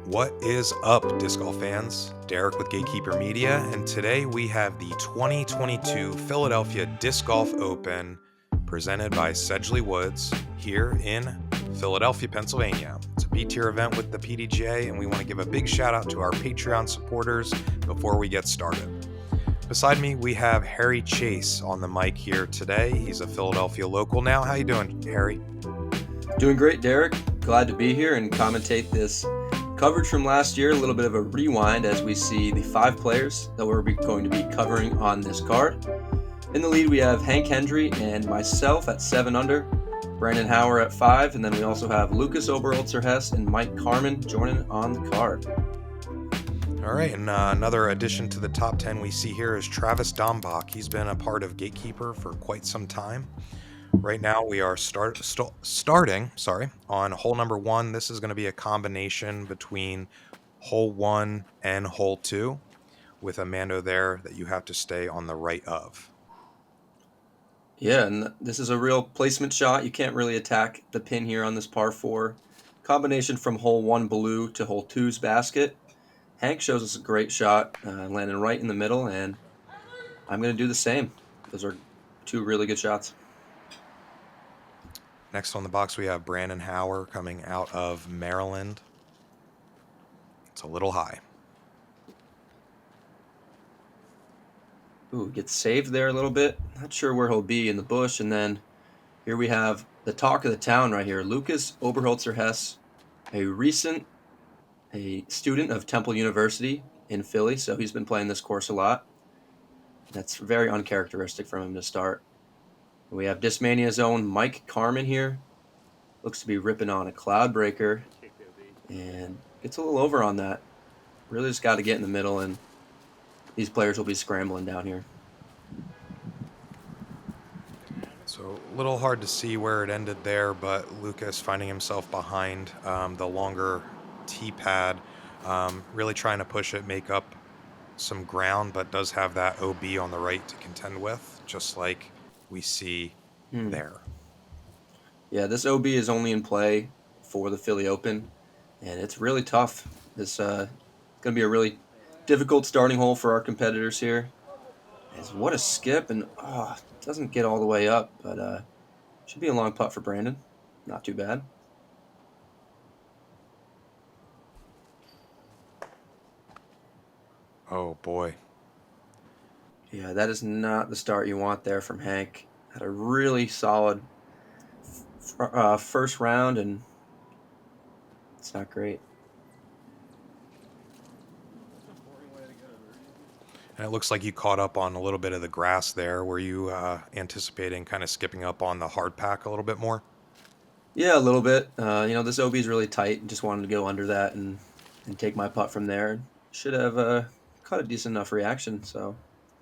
What is up, disc golf fans? Derek with Gatekeeper Media, and today we have the 2022 Philadelphia Disc Golf Open presented by Sedgley Woods here in Philadelphia, Pennsylvania. It's a B-tier event with the PDGA, and we want to give a big shout out to our Patreon supporters before we get started. Beside me, we have Harry Chace on the mic here today. He's a Philadelphia local now. How you doing, Harry? Doing great, Derek. Glad to be here and commentate this coverage from last year, a little bit of a rewind as we see the 5 players that we're going to be covering on this card. In the lead, we have Hendry and myself at 7 under, Brandon Hauer at 5, and then we also have Lucas Oberholtzer Hess and Mike Carman joining on the card. All right, and another addition to the top 10 we see here is Travis Dombach. He's been a part of Gatekeeper for quite some time. Right now we are starting on hole number 1. This is going to be a combination between hole 1 and hole 2 with a mando there that you have to stay on the right of. Yeah, and this is a real placement shot. You can't really attack the pin here on this par 4. Combination from hole 1 blue to hole 2's basket. Hank shows us a great shot, landing right in the middle, and I'm going to do the same. Those are 2 really good shots. Next on the box, we have Brandon Hauer coming out of Maryland. It's a little high. Ooh, gets saved there a little bit. Not sure where he'll be in the bush. And then here we have the talk of the town right here. Lucas Oberholtzer Hess, a student of Temple University in Philly. So he's been playing this course a lot. That's very uncharacteristic from him to start. We have Discmania's own Mike Carman here. Looks to be ripping on a cloud breaker and gets a little over on that. Really just got to get in the middle, and these players will be scrambling down here. So a little hard to see where it ended there, but Lucas finding himself behind the longer tee pad, really trying to push it, make up some ground, but does have that OB on the right to contend with, just like we see there. Yeah, this OB is only in play for the Philly Open, and it's really tough. This going to be a really difficult starting hole for our competitors here. What a skip, and doesn't get all the way up, but should be a long putt for Brandon. Not too bad. Oh boy. Yeah, that is not the start you want there from Hank. Had a really solid first round, and it's not great. And it looks like you caught up on a little bit of the grass there. Were you anticipating kind of skipping up on the hard pack a little bit more? Yeah, a little bit. This OB is really tight. Just wanted to go under that and take my putt from there. Should have caught a decent enough reaction, so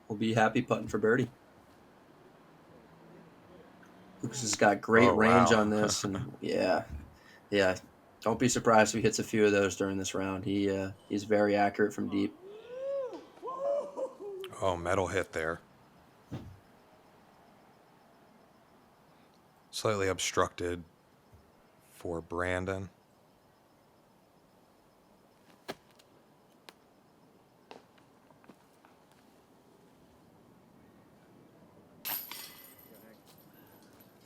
we'll be happy putting for birdie. Lucas has got great range on this, and yeah. Don't be surprised if he hits a few of those during this round. He's very accurate from deep. Oh, metal hit there. Slightly obstructed for Brandon.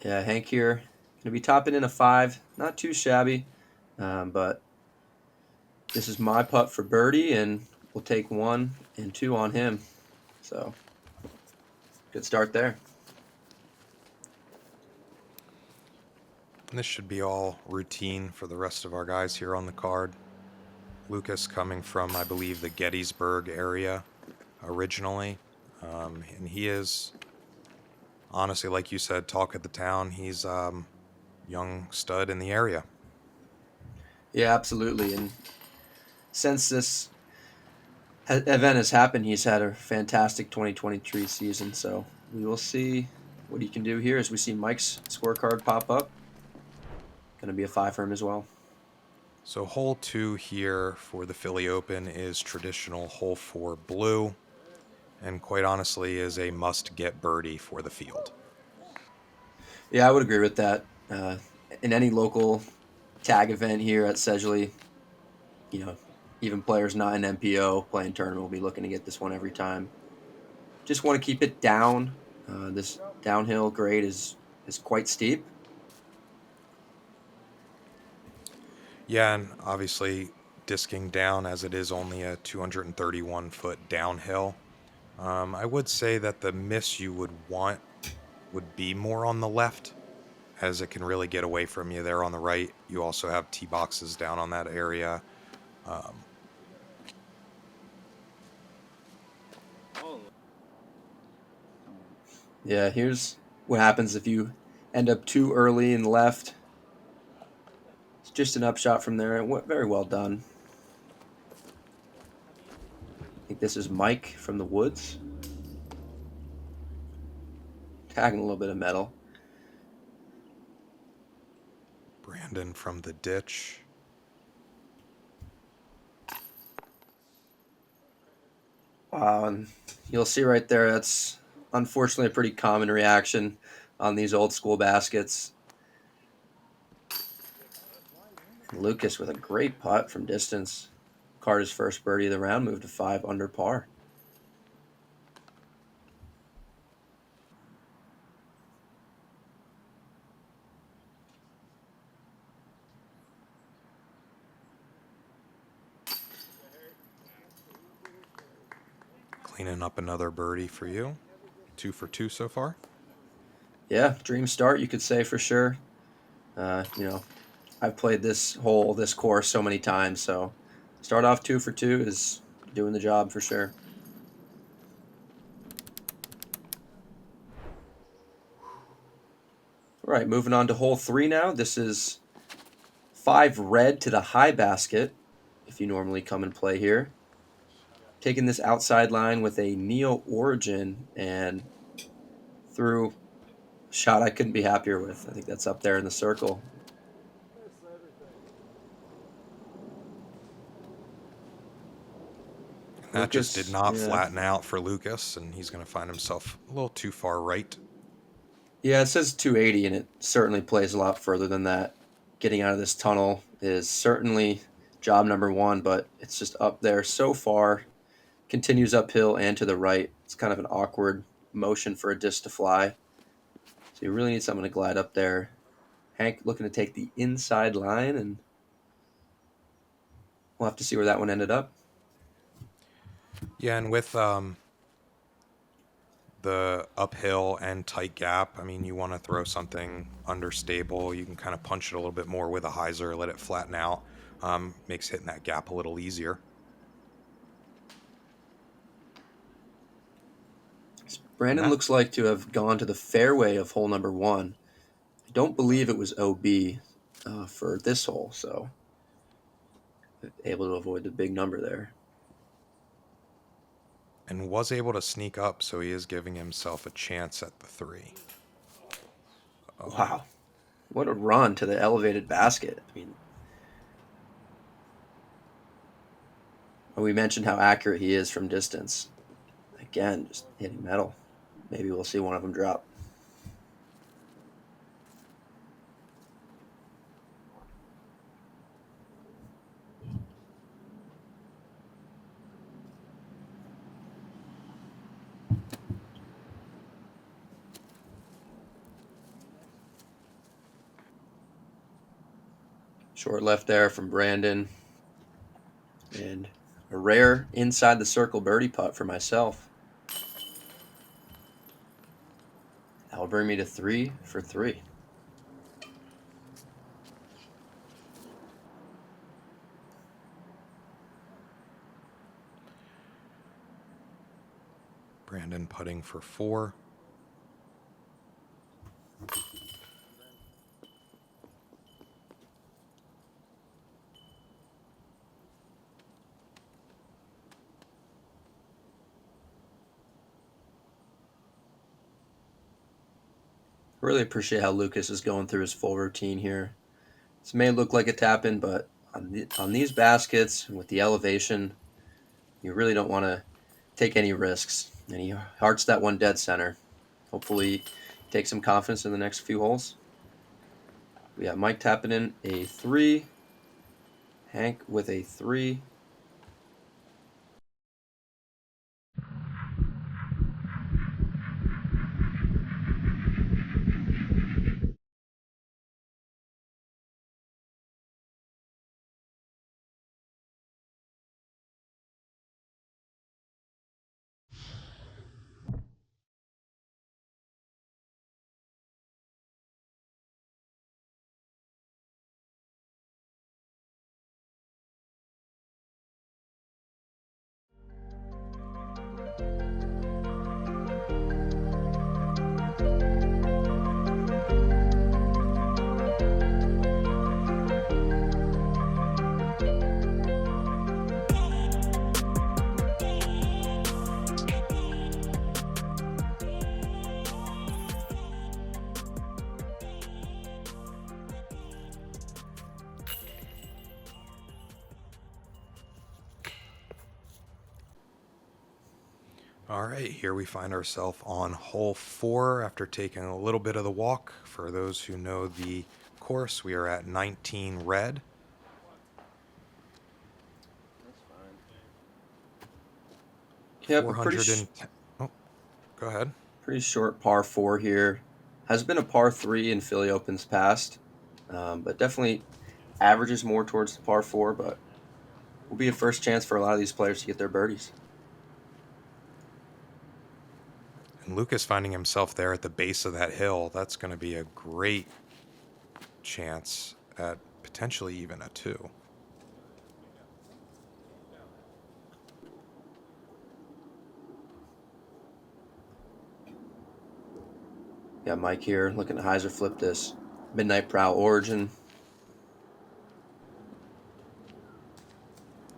Yeah, Hank here. Going to be topping in a 5. Not too shabby, but this is my putt for birdie, and we'll take 1 and 2 on him. So, good start there. And this should be all routine for the rest of our guys here on the card. Lucas coming from, I believe, the Gettysburg area originally. And he is, honestly, like you said, talk of the town. He's young stud in the area. Yeah, absolutely. And since this event has happened, he's had a fantastic 2023 season. So we will see what he can do here as we see Mike's scorecard pop up. Going to be a 5 for him as well. So hole 2 here for the Philly Open is traditional hole 4 blue, and quite honestly is a must-get birdie for the field. Yeah, I would agree with that. In any local tag event here at Sedgley, Even players not in MPO playing tournament will be looking to get this one every time. Just want to keep it down. This downhill grade is quite steep. Yeah, and obviously disking down as it is only a 231-foot downhill. I would say that the miss you would want would be more on the left, as it can really get away from you there on the right. You also have tee boxes down on that area. Yeah, here's what happens if you end up too early and left. It's just an upshot from there. Very well done. I think this is Mike from the woods. Tagging a little bit of metal. Brandon from the ditch. Wow, and you'll see right there, that's unfortunately a pretty common reaction on these old school baskets. Lucas with a great putt from distance. Caught his first birdie of the round, moved to 5 under par. Cleaning up another birdie for you. 2 for 2 so far. Yeah, dream start, you could say for sure. I've played this course so many times, so start off 2 for 2 is doing the job for sure. All right, moving on to hole 3 now. This is 5 red to the high basket, if you normally come and play here. Taking this outside line with a Neo Origin and through a shot I couldn't be happier with. I think that's up there in the circle. That just did not yeah. flatten out for Lucas, and he's going to find himself a little too far right. Yeah, it says 280, and it certainly plays a lot further than that. Getting out of this tunnel is certainly job number 1, but it's just up there so far. Continues uphill and to the right. It's kind of an awkward motion for a disc to fly. So you really need someone to glide up there. Hank looking to take the inside line, and we'll have to see where that one ended up. Yeah, and with the uphill and tight gap, I mean, you want to throw something understable. You can kind of punch it a little bit more with a hyzer, let it flatten out. Makes hitting that gap a little easier. Brandon looks like to have gone to the fairway of hole number 1. I don't believe it was OB for this hole, so able to avoid the big number there. And was able to sneak up, so he is giving himself a chance at the 3. Oh. Wow. What a run to the elevated basket. I mean, we mentioned how accurate he is from distance. Again, just hitting metal. Maybe we'll see one of them drop. Short left there from Brandon. And a rare inside the circle birdie putt for myself. That'll bring me to 3 for 3. Brandon putting for 4. Really appreciate how Lucas is going through his full routine here. This may look like a tap in, but on these baskets with the elevation, you really don't want to take any risks. And he hearts that one dead center. Hopefully, take some confidence in the next few holes. We got Mike tapping in a 3, Hank with a 3, All right, here we find ourselves on hole 4 after taking a little bit of the walk. For those who know the course, we are at 19 red. That's fine. Yep, 410. Oh, go ahead. pretty short par 4 here. Has been a par 3 in Philly Opens past, but definitely averages more towards the par 4, but will be a first chance for a lot of these players to get their birdies. And Lucas finding himself there at the base of that hill, that's going to be a great chance at potentially even a 2. Got Mike here looking to hyzer flip this Midnight Prowl Origin.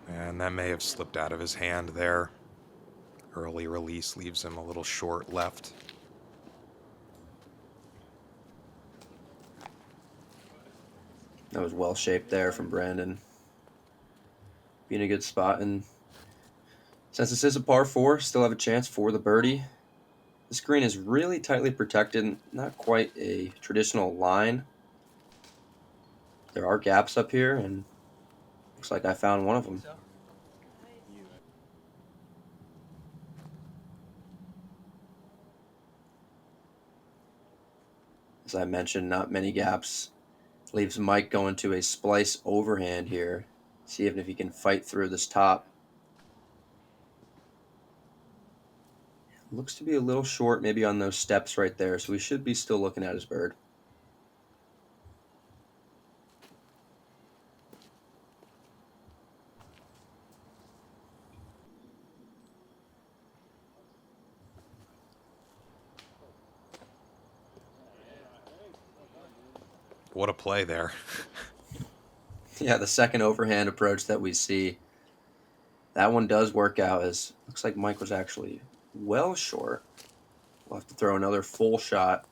And that may have slipped out of his hand there. Early release leaves him a little short left. That was well shaped there from Brandon. Being a good spot. And since this is a par 4, still have a chance for the birdie. This green is really tightly protected, not quite a traditional line. There are gaps up here, and looks like I found one of them. As I mentioned, not many gaps. Leaves Mike going to a splice overhand here. See if he can fight through this top. Looks to be a little short maybe on those steps right there, so we should be still looking at his bird. What a play there. Yeah, the second overhand approach that we see, that one does work out. As looks like Mike was actually well short. We'll have to throw another full shot.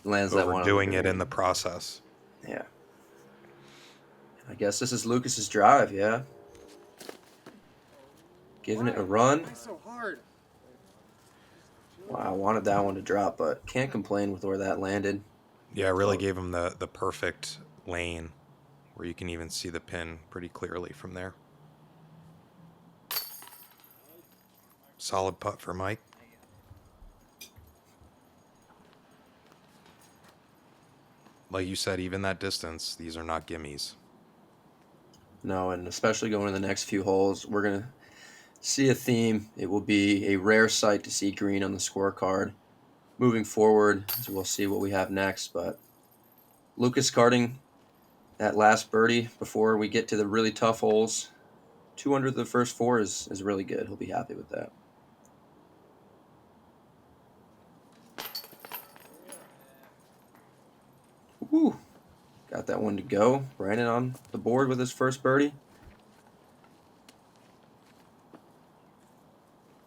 Lands that one on the Overdoing it in green. the process. Yeah. I guess this is Lucas's drive, yeah. Giving it a run. So hard. Wow, I wanted that one to drop, but can't complain with where that landed. Yeah, it really gave him the perfect lane where you can even see the pin pretty clearly from there. Solid putt for Mike. Like you said, even that distance, these are not gimmies. No, and especially going to the next few holes, we're going to see a theme. It will be a rare sight to see green on the scorecard. Moving forward, so we'll see what we have next, but Lucas carding that last birdie before we get to the really tough holes. 200 the first 4 is really good. He'll be happy with that. Woo! Got that one to go. Brandon on the board with his first birdie.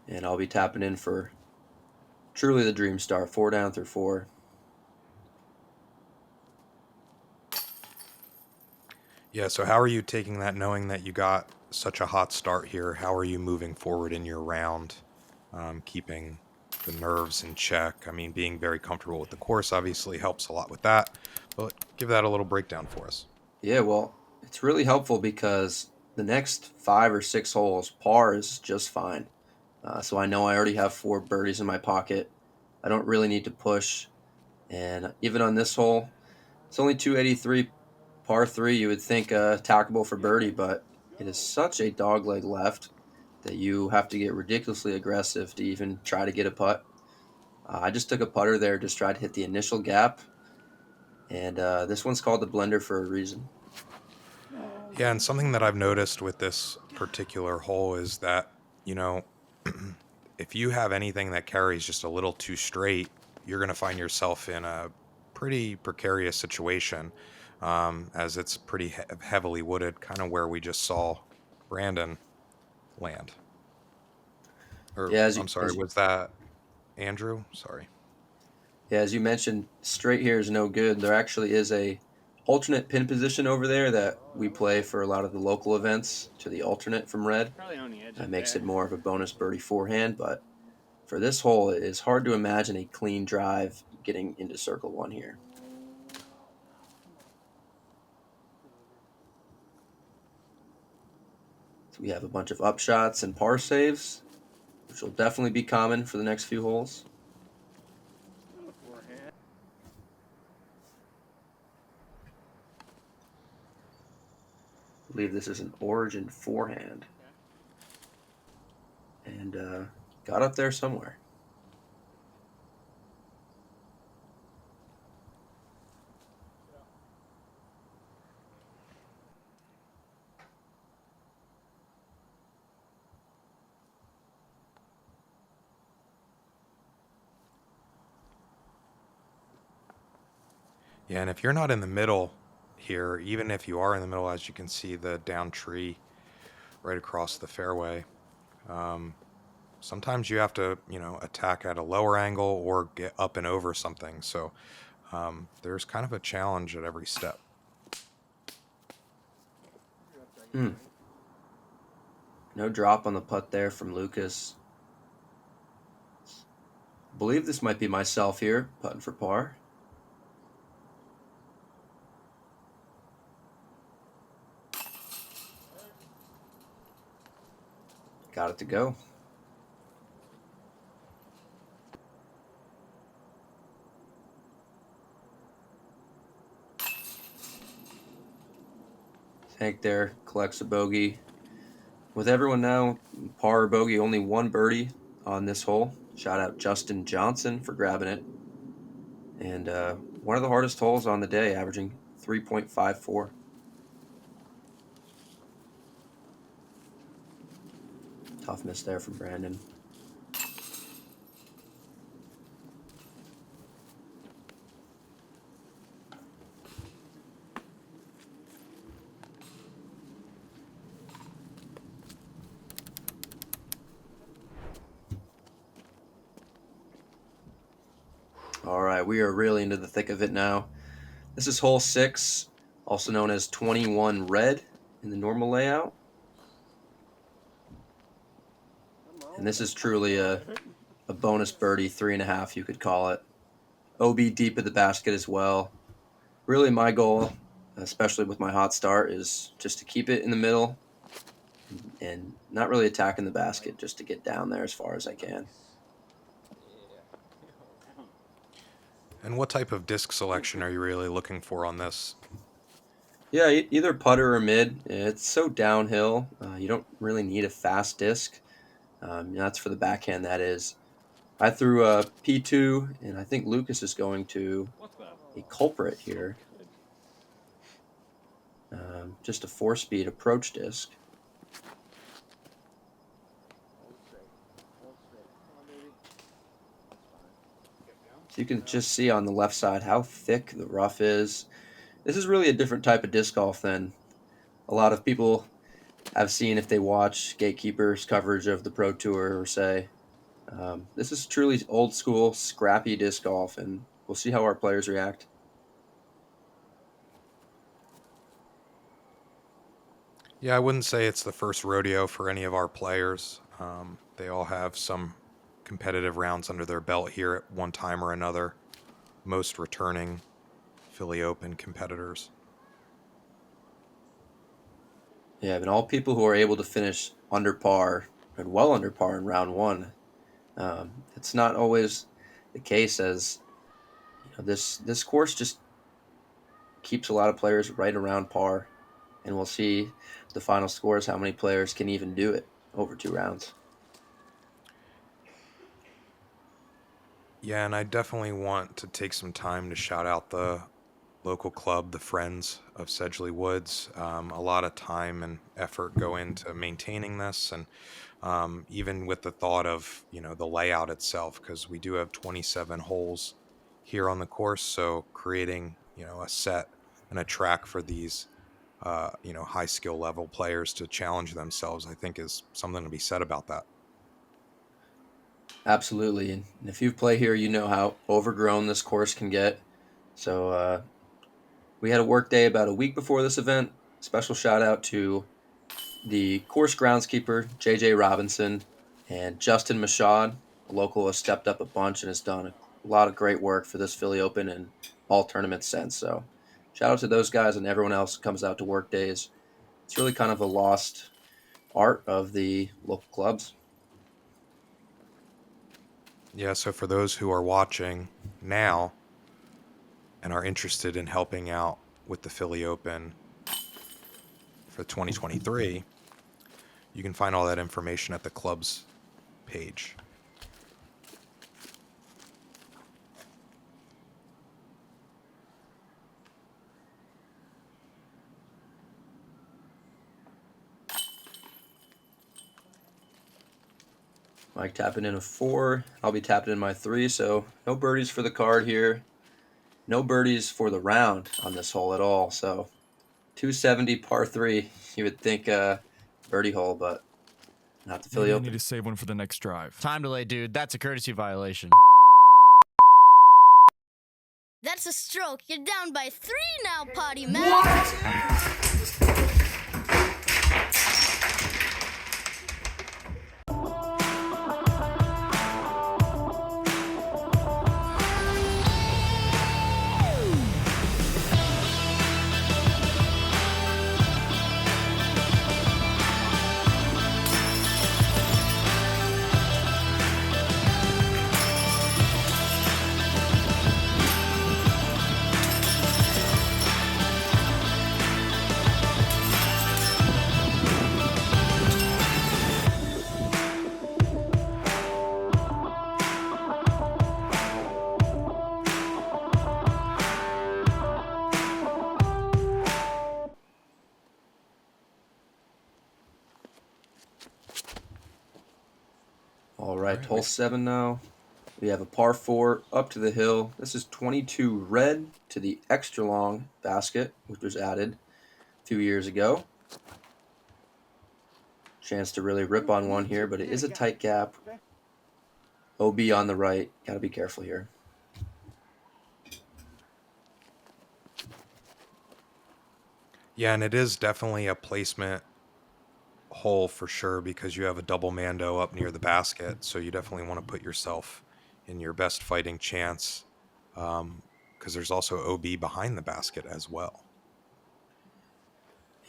And I'll be tapping in for truly the dream start. 4 down through 4. Yeah, so how are you taking that knowing that you got such a hot start here? How are you moving forward in your round, keeping the nerves in check? I mean, being very comfortable with the course obviously helps a lot with that, but give that a little breakdown for us. Yeah, well, it's really helpful because the next 5 or 6 holes, par is just fine. So I know I already have 4 birdies in my pocket. I don't really need to push. And even on this hole, it's only 283 par 3. You would think attackable for birdie, but it is such a dogleg left that you have to get ridiculously aggressive to even try to get a putt. I just took a putter there, just tried to hit the initial gap. And this one's called the blender for a reason. Yeah, and something that I've noticed with this particular hole is that, if you have anything that carries just a little too straight, you're going to find yourself in a pretty precarious situation, as it's pretty heavily wooded, kind of where we just saw Brandon land. Or, Yeah, was that Andrew? Sorry. Yeah, as you mentioned, straight here is no good. There actually is a alternate pin position over there that we play for a lot of the local events to the alternate from red. That makes it more of a bonus birdie forehand, but for this hole, it is hard to imagine a clean drive getting into circle one here. So we have a bunch of upshots and par saves, which will definitely be common for the next few holes. I believe this is an origin forehand. And got up there somewhere. Yeah, and if you're not in the middle here, even if you are in the middle, as you can see the down tree right across the fairway, sometimes you have to, attack at a lower angle or get up and over something. So there's kind of a challenge at every step. No drop on the putt there from Lucas. I believe this might be myself here, putting for par. Got it to go. Hank there collects a bogey. With everyone now, par or bogey, only one birdie on this hole. Shout out Justin Johnson for grabbing it. And one of the hardest holes on the day, averaging 3.54. Tough miss there from Brandon. All right, we are really into the thick of it now. This is hole 6, also known as 21 red in the normal layout. And this is truly a bonus birdie, 3.5, you could call it. OB deep at the basket as well. Really my goal, especially with my hot start, is just to keep it in the middle and not really attacking the basket, just to get down there as far as I can. And what type of disc selection are you really looking for on this? Yeah, either putter or mid. It's so downhill. You don't really need a fast disc. That's for the backhand, that is. I threw a P2, and I think Lucas is going to a culprit here. Just a 4-speed approach disc. So you can just see on the left side how thick the rough is. This is really a different type of disc golf than a lot of people have seen if they watch Gatekeeper's coverage of the Pro Tour or say. This is truly old school, scrappy disc golf, and we'll see how our players react. Yeah, I wouldn't say it's the first rodeo for any of our players. They all have some competitive rounds under their belt here at one time or another. Most returning Philly Open competitors. Yeah, but all people who are able to finish under par and well under par in round one, it's not always the case, as this course just keeps a lot of players right around par, and we'll see the final scores how many players can even do it over 2 rounds. Yeah, and I definitely want to take some time to shout out the local club, the Friends of Sedgley Woods. A lot of time and effort go into maintaining this, and even with the thought of the layout itself, because we do have 27 holes here on the course, so creating a set and a track for these high skill level players to challenge themselves, I think is something to be said about that. Absolutely, and if you play here, you know how overgrown this course can get. So We had a work day about a week before this event. Special shout out to the course groundskeeper, JJ Robinson, and Justin Mashad, a local, has stepped up a bunch and has done a lot of great work for this Philly Open and all tournaments since. So shout out to those guys and everyone else who comes out to work days. It's really kind of a lost art of the local clubs. Yeah, so for those who are watching now and are interested in helping out with the Philly Open for 2023, you can find all that information at the club's page. Mike tapping in a 4. I'll be tapping in my 3, so no birdies for the card here. No birdies for the round on this hole at all. So 270 par 3. You would think birdie hole, but not the Philly Maybe I Open. need to save one for the next drive. Time delay, dude. That's a courtesy violation. That's a stroke. You're down by 3 now, potty mouth. All right, hole 7 now. We have a par 4 up to the hill. This is 22 red to the extra long basket, which was added a few years ago. Chance to really rip on one here, but it is a tight gap. OB on the right. Got to be careful here. Yeah, and it is definitely a placement hole for sure because you have a double mando up near the basket, so you definitely want to put yourself in your best fighting chance because there's also OB behind the basket as well.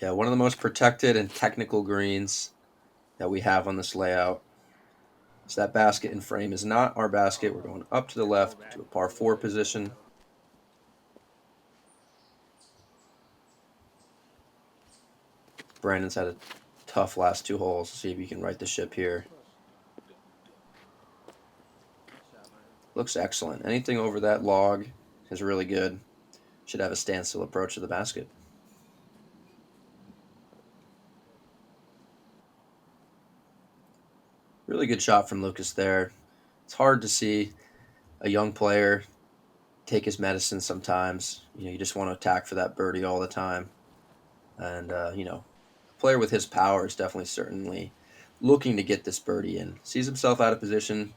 Yeah, one of the most protected and technical greens that we have on this layout. So that basket in frame is not our basket. We're going up to the left to a par 4 position. Brandon's had a tough last 2 holes. See if you can right the ship here. Looks excellent. Anything over that log is really good. Should have a standstill approach to the basket. Really good shot from Lucas there. It's hard to see a young player take his medicine sometimes. You just want to attack for that birdie all the time. And, a player with his power is certainly looking to get this birdie in. Sees himself out of position.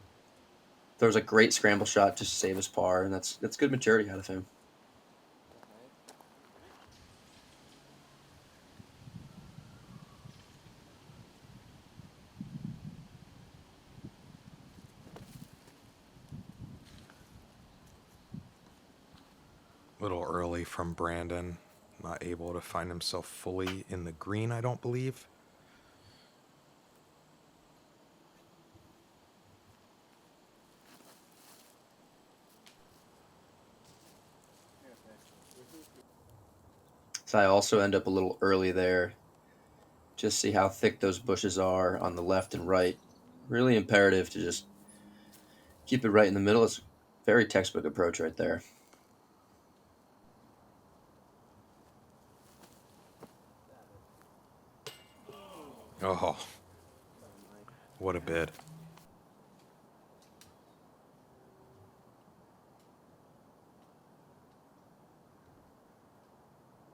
Throws a great scramble shot to save his par, and that's good maturity out of him. A little early from Brandon. Not able to find himself fully in the green, I don't believe. So I also end up a little early there. Just see how thick those bushes are on the left and right. Really imperative to just keep it right in the middle. It's a very textbook approach right there. Oh, what a bid.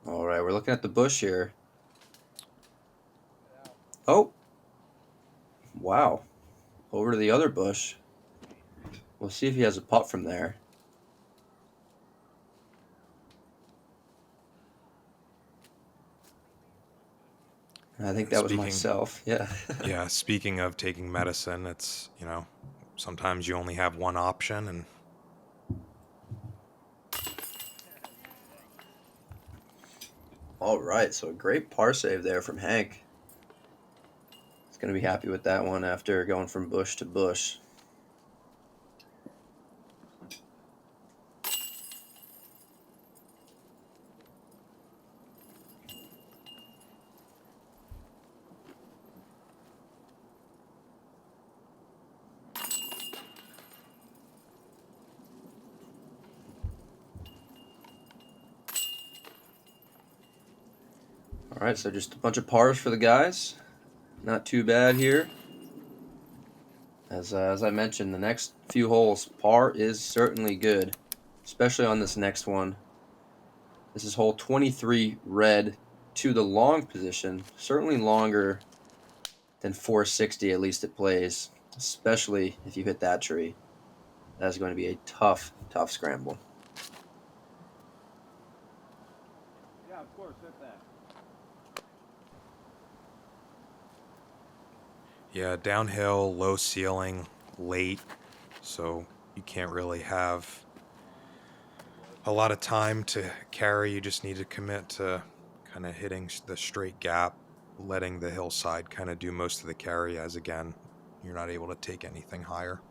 All right, we're looking at the bush here. Oh. Wow. Over to the other bush. We'll see if he has a putt from there. I think that was Speaking, myself. Yeah. yeah, speaking of taking medicine, it's, sometimes you only have one option, and All right. So a great par save there from Hank. He's going to be happy with that one after going from bush to bush. All right, so just a bunch of pars for the guys. Not too bad here. As I mentioned, the next few holes, par is certainly good, especially on this next one. This is hole 23, red, to the long position. Certainly longer than 460, at least it plays, especially if you hit that tree. That's going to be a tough, tough scramble. Yeah, of course, hit that. yeah, downhill, low ceiling, late, so you can't really have a lot of time to carry. You just need to commit to kind of hitting the straight gap, letting the hillside kind of do most of the carry, as again, you're not able to take anything higher.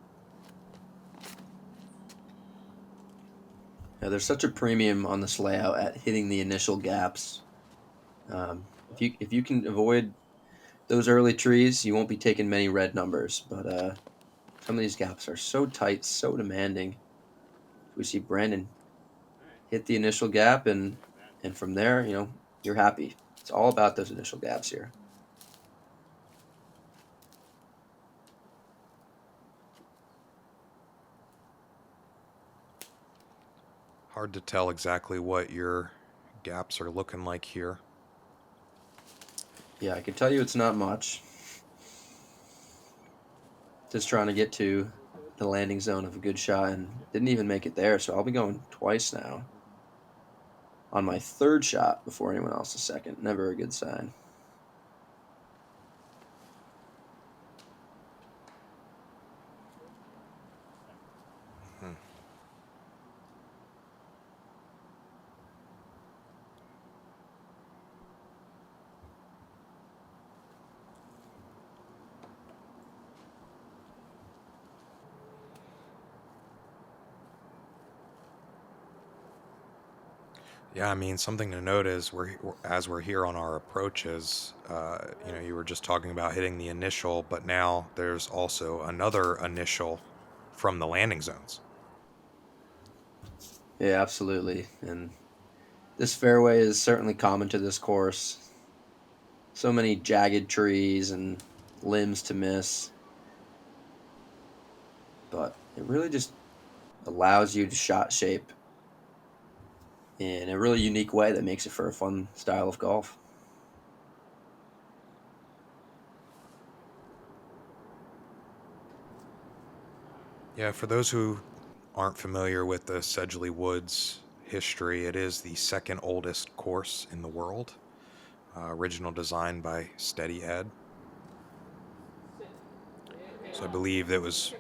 Now, there's such a premium on this layout at hitting the initial gaps. If you can avoid those early trees, you won't be taking many red numbers. But some of these gaps are so tight, so demanding. We see Brandon hit the initial gap, and from there, you're happy. It's all about those initial gaps here. Hard to tell exactly what your gaps are looking like here. Yeah, I can tell you it's not much. Just trying to get to the landing zone of a good shot and didn't even make it there, so I'll be going twice now. On my third shot before anyone else's second. Never a good sign. Yeah, I mean, something to note is as we're here on our approaches, you were just talking about hitting the initial, but now there's also another initial from the landing zones. Yeah, absolutely. And this fairway is certainly common to this course. So many jagged trees and limbs to miss. But it really just allows you to shot shape in a really unique way that makes it for a fun style of golf. Yeah, for those who aren't familiar with the Sedgley Woods history, it is the second oldest course in the world. Original design by Steady Ed. So I believe it was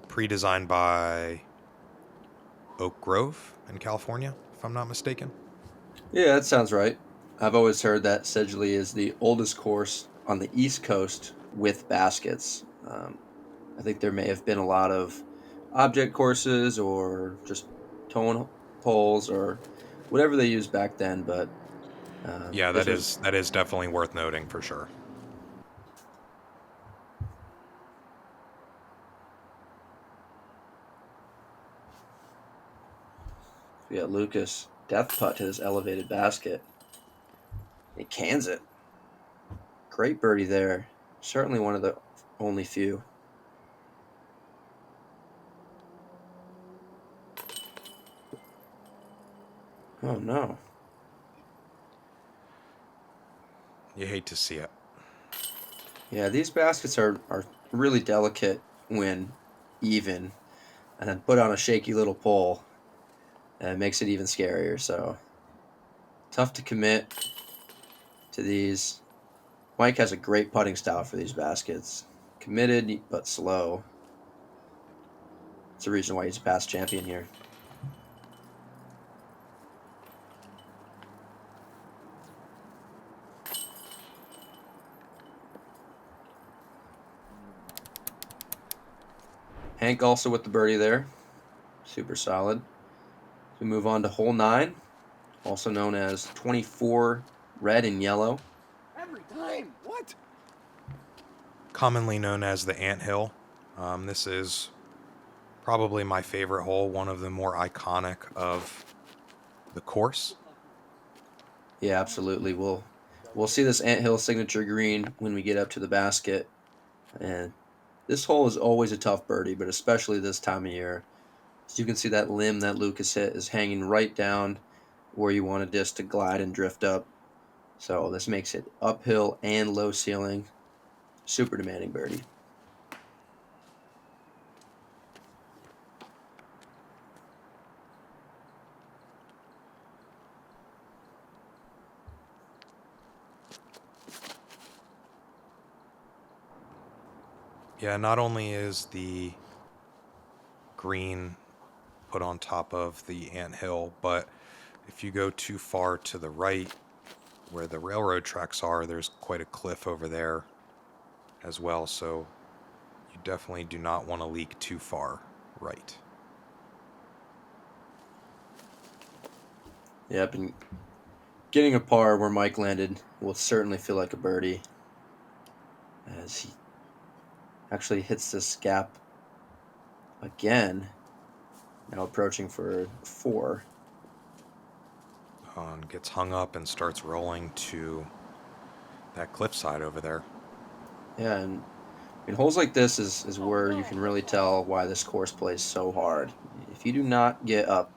pre-designed by Oak Grove in California, if I'm not mistaken. Yeah, that sounds right. I've always heard that Sedgley is the oldest course on the East Coast with baskets. I think there may have been a lot of object courses or just tone poles or whatever they used back then, but Yeah, this that was is definitely worth noting for sure. we got Lucas death putt to this elevated basket. He cans it. Great birdie there. Certainly one of the only few. Oh no. You hate to see it. Yeah, these baskets are really delicate when even, and then put on a shaky little pole, and it makes it even scarier. So tough to commit to these. Mike has a great putting style for these baskets. Committed, but slow. It's the reason why he's a past champion here. Hank also with the birdie there. Super solid. We move on to hole 9, also known as 24 red and yellow. Every time. What? Commonly known as the Anthill. This is probably my favorite hole, one of the more iconic of the course. Yeah, absolutely. We'll see this Anthill signature green when we get up to the basket. And this hole is always a tough birdie, but especially this time of year. As you can see, that limb that Lucas hit is hanging right down where you want a disc to glide and drift up. So this makes it uphill and low ceiling. Super demanding birdie. Yeah, not only is the green put on top of the anthill, but if you go too far to the right where the railroad tracks are, there's quite a cliff over there as well, so you definitely do not want to leak too far right. Yep, and getting a par where Mike landed will certainly feel like a birdie as he actually hits this gap again, now approaching for 4. And gets hung up and starts rolling to that cliffside over there. Yeah, and in holes like this is where you can really tell why this course plays so hard. If you do not get up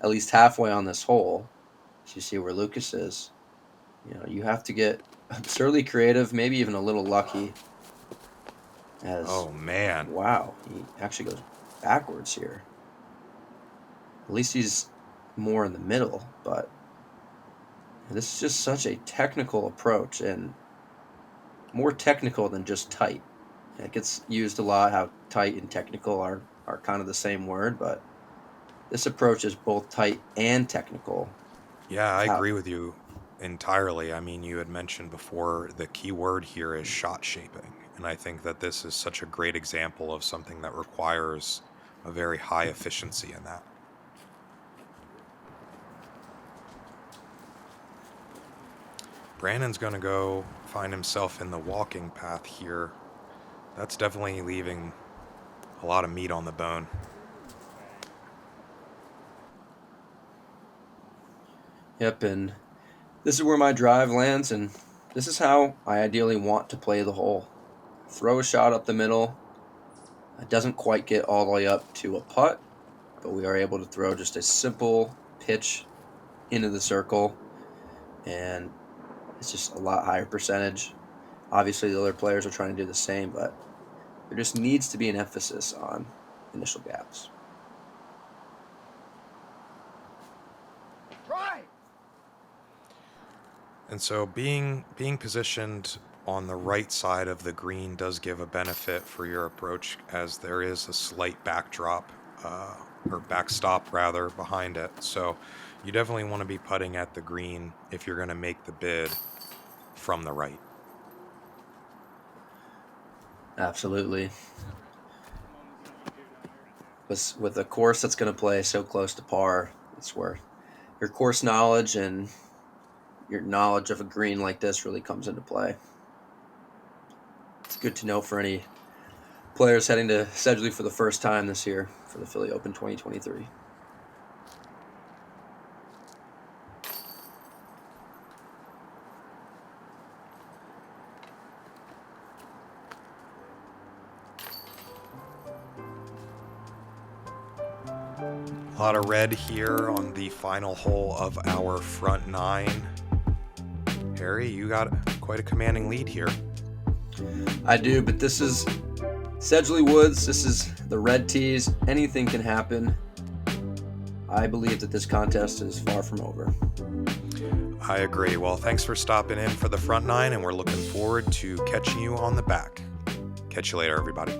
at least halfway on this hole, as you see where Lucas is, you have to get absurdly creative, maybe even a little lucky. Oh man. Wow, he actually goes backwards here. At least he's more in the middle, but this is just such a technical approach, and more technical than just tight. It gets used a lot, how tight and technical are kind of the same word, but this approach is both tight and technical. Yeah, I agree with you entirely. I mean, you had mentioned before the key word here is shot shaping, and I think that this is such a great example of something that requires a very high efficiency in that. Brandon's going to go find himself in the walking path here. That's definitely leaving a lot of meat on the bone. Yep, and this is where my drive lands, and this is how I ideally want to play the hole. Throw a shot up the middle. It doesn't quite get all the way up to a putt, but we are able to throw just a simple pitch into the circle, and it's just a lot higher percentage. Obviously, the other players are trying to do the same, but there just needs to be an emphasis on initial gaps. Try. And so being positioned on the right side of the green does give a benefit for your approach, as there is a slight backdrop, or backstop rather, behind it. So you definitely want to be putting at the green if you're going to make the bid from the right. Absolutely. With a course that's going to play so close to par, it's where your course knowledge and your knowledge of a green like this really comes into play. It's good to know for any players heading to Sedgley for the first time this year for the Philly Open 2023. A lot of red here on the final hole of our front 9. Harry, you got quite a commanding lead here. I do, but this is Sedgley Woods. This is the red tees. Anything can happen. I believe that this contest is far from over. I agree. Well, thanks for stopping in for the front nine, and we're looking forward to catching you on the back. Catch you later, everybody.